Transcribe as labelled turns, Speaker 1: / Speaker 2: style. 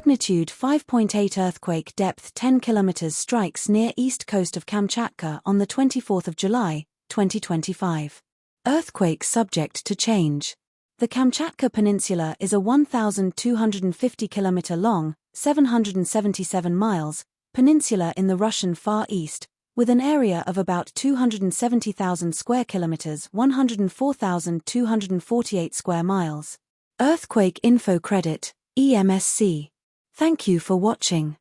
Speaker 1: Magnitude 5.8 earthquake, depth 10 km, strikes near east coast of Kamchatka on the 24th of July, 2025. Earthquake subject to change. The Kamchatka Peninsula is a 1,250 km long, 777 miles, peninsula in the Russian Far East, with an area of about 270,000 square kilometers, 104,248 square miles. Earthquake Info Credit, EMSC. Thank you for watching.